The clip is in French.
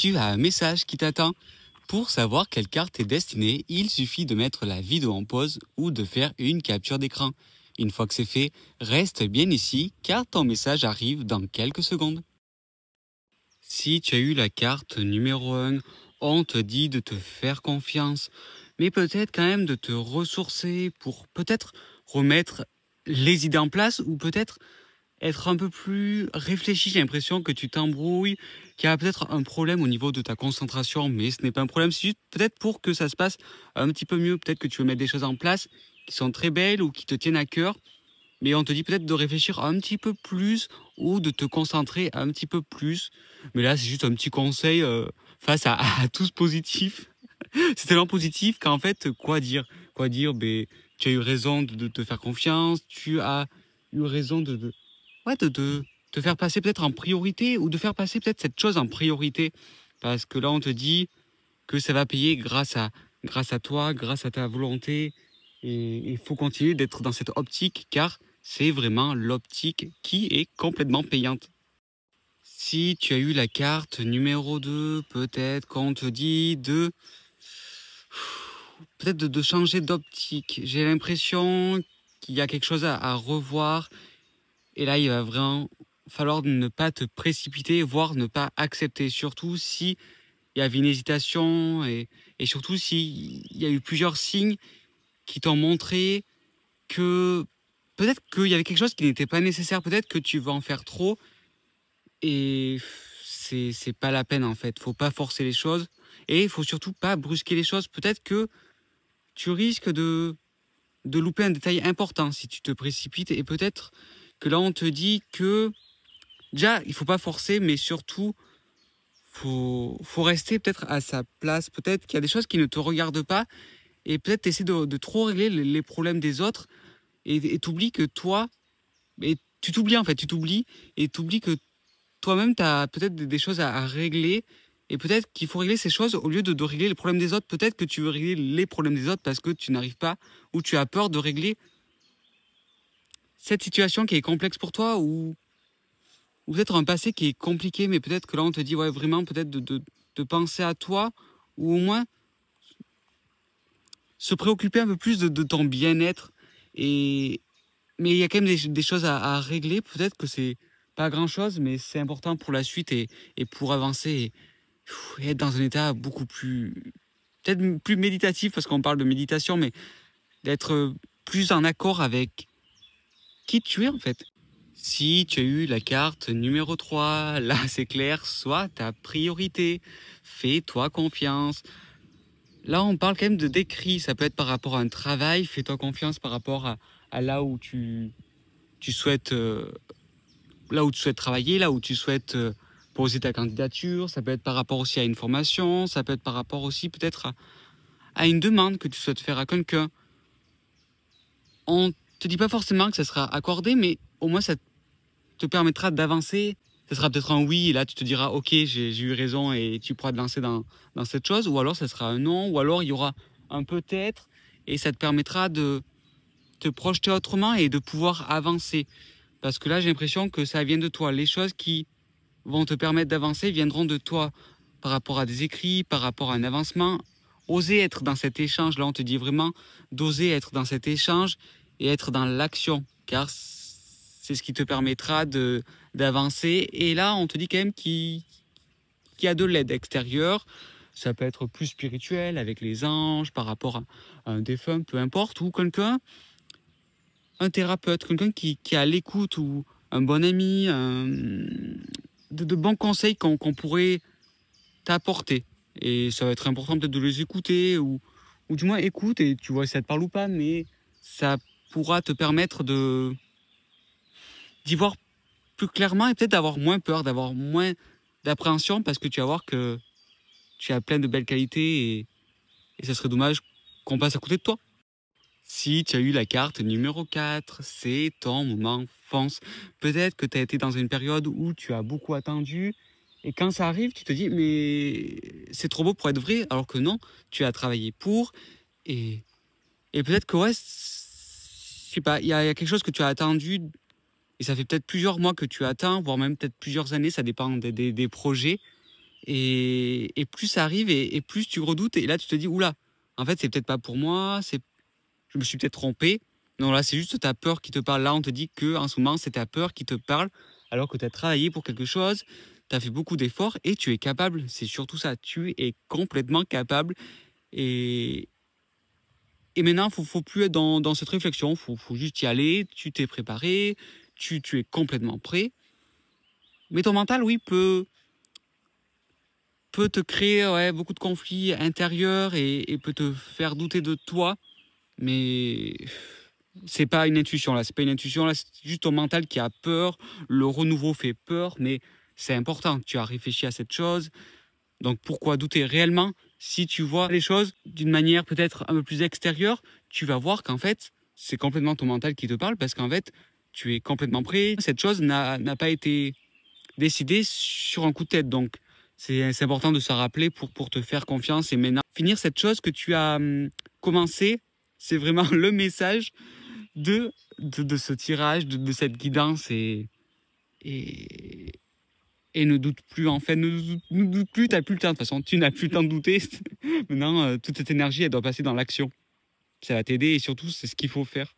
tu as un message qui t'attend. Pour savoir quelle carte est destinée, il suffit de mettre la vidéo en pause ou de faire une capture d'écran. Une fois que c'est fait, reste bien ici car ton message arrive dans quelques secondes. Si tu as eu la carte numéro 1, on te dit de te faire confiance, mais peut-être quand même de te ressourcer pour peut-être remettre les idées en place ou peut-être être un peu plus réfléchi. J'ai l'impression que tu t'embrouilles, qu'il y a peut-être un problème au niveau de ta concentration, mais ce n'est pas un problème, c'est juste peut-être pour que ça se passe un petit peu mieux. Peut-être que tu veux mettre des choses en place qui sont très belles ou qui te tiennent à cœur, mais on te dit peut-être de réfléchir un petit peu plus ou de te concentrer un petit peu plus. Mais là, c'est juste un petit conseil face à tout ce positif. C'est tellement positif qu'en fait, quoi dire? Quoi dire? Ben, tu as eu raison de te faire confiance, tu as eu raison ouais, de te faire passer peut-être en priorité ou de faire passer peut-être cette chose en priorité. Parce que là, on te dit que ça va payer grâce à toi, grâce à ta volonté. Et il faut continuer d'être dans cette optique car c'est vraiment l'optique qui est complètement payante. Si tu as eu la carte numéro 2, peut-être qu'on te dit de changer d'optique. J'ai l'impression qu'il y a quelque chose à revoir. Et là, il va vraiment falloir ne pas te précipiter, voire ne pas accepter. Surtout si il y avait une hésitation et surtout s'il y a eu plusieurs signes qui t'ont montré que peut-être qu'il y avait quelque chose qui n'était pas nécessaire. Peut-être que tu vas en faire trop et c'est pas la peine en fait. Faut pas forcer les choses et il faut surtout pas brusquer les choses. Peut-être que tu risques de louper un détail important si tu te précipites et peut-être que là on te dit que déjà il faut pas forcer mais surtout faut rester peut-être à sa place. Peut-être qu'il y a des choses qui ne te regardent pas et peut-être essayer de trop régler les problèmes des autres et t'oublies que toi, et tu t'oublies en fait, tu t'oublies et t'oublies que toi-même tu as peut-être des choses à régler et peut-être qu'il faut régler ces choses au lieu de régler les problèmes des autres. Peut-être que tu veux régler les problèmes des autres parce que tu n'arrives pas ou tu as peur de régler cette situation qui est complexe pour toi ou peut-être un passé qui est compliqué, mais peut-être que là on te dit ouais vraiment peut-être de penser à toi ou au moins se préoccuper un peu plus de ton bien-être. Et mais il y a quand même des choses à régler. Peut-être que c'est pas grand-chose, mais c'est important pour la suite et pour avancer et être dans un état beaucoup plus peut-être plus méditatif parce qu'on parle de méditation, mais d'être plus en accord avec qui tu es en fait. Si tu as eu la carte numéro 3, là c'est clair, sois ta priorité. Fais-toi confiance. Là, on parle quand même de d'écrit. Ça peut être par rapport à un travail. Fais-toi confiance par rapport à là où tu souhaites, là où tu souhaites travailler, là où tu souhaites poser ta candidature. Ça peut être par rapport aussi à une formation. Ça peut être par rapport aussi peut-être à une demande que tu souhaites faire à quelqu'un. On te dit pas forcément que ça sera accordé, mais au moins ça te permettra d'avancer. Ça sera peut-être un oui, et là tu te diras ok, j'ai eu raison et tu pourras te lancer dans cette chose, ou alors ça sera un non, ou alors il y aura un peut-être, et ça te permettra de te projeter autrement et de pouvoir avancer. Parce que là j'ai l'impression que ça vient de toi. Les choses qui vont te permettre d'avancer viendront de toi par rapport à des écrits, par rapport à un avancement. Oser être dans cet échange, là on te dit vraiment d'oser être dans cet échange et être dans l'action, car c'est ce qui te permettra d'avancer. Et là, on te dit quand même qu'il y a de l'aide extérieure. Ça peut être plus spirituel, avec les anges, par rapport à un défunt, peu importe, ou quelqu'un, un thérapeute, quelqu'un qui est à l'écoute, ou un bon ami, de bons conseils qu'on pourrait t'apporter. Et ça va être important peut-être de les écouter, ou du moins écoute, et tu vois si ça te parle ou pas, mais ça pourra te permettre d'y voir plus clairement et peut-être d'avoir moins peur, d'avoir moins d'appréhension parce que tu vas voir que tu as plein de belles qualités et ça serait dommage qu'on passe à côté de toi. Si tu as eu la carte numéro 4, c'est ton moment fonce. Peut-être que tu as été dans une période où tu as beaucoup attendu et quand ça arrive, tu te dis mais c'est trop beau pour être vrai alors que non, tu as travaillé pour et, et peut-être que ouais, je sais pas, il y a quelque chose que tu as attendu. Et ça fait peut-être plusieurs mois que tu attends, voire même peut-être plusieurs années, ça dépend des projets. Et plus ça arrive et plus tu redoutes. Et là, tu te dis, oula, en fait, c'est peut-être pas pour moi, je me suis peut-être trompé. Non, là, c'est juste ta peur qui te parle. Là, on te dit que en ce moment, c'est ta peur qui te parle, alors que tu as travaillé pour quelque chose, tu as fait beaucoup d'efforts et tu es capable. C'est surtout ça, tu es complètement capable. Et, et maintenant, faut plus être dans cette réflexion, faut juste y aller, tu t'es préparé, tu es complètement prêt. Mais ton mental, oui, peut te créer beaucoup de conflits intérieurs et peut te faire douter de toi. Mais c'est pas une intuition là, c'est pas une intuition là, c'est juste ton mental qui a peur. Le renouveau fait peur, mais c'est important. Tu as réfléchi à cette chose. Donc pourquoi douter réellement? Si tu vois les choses d'une manière peut-être un peu plus extérieure, tu vas voir qu'en fait, c'est complètement ton mental qui te parle parce qu'en fait, tu es complètement prêt. Cette chose n'a pas été décidée sur un coup de tête. Donc c'est important de se rappeler pour te faire confiance et maintenant finir cette chose que tu as commencé. C'est vraiment le message de ce tirage, de cette guidance et, et ne doute plus, en fait, ne doute plus, tu n'as plus le temps. De toute façon, tu n'as plus le temps de douter. Maintenant, toute cette énergie, elle doit passer dans l'action. Ça va t'aider et surtout, c'est ce qu'il faut faire.